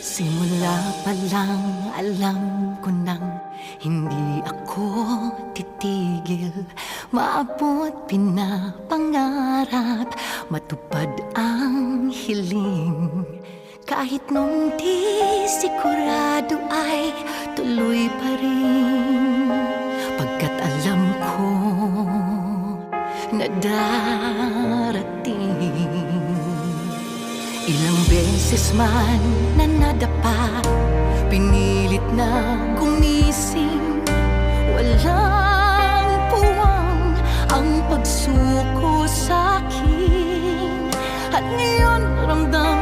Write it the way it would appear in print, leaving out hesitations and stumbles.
Simula pa lang alam ko nang hindi ako titigil. Maabot pinapangarap, matupad ang hiling. Kahit nung di sigurado ay tuloy pa rin. Pagkat alam ko na darating. Ilang beses man na nadapa, pinilit na gumising. Walang puwang ang pagsuko sa'kin. At ngayon ramdam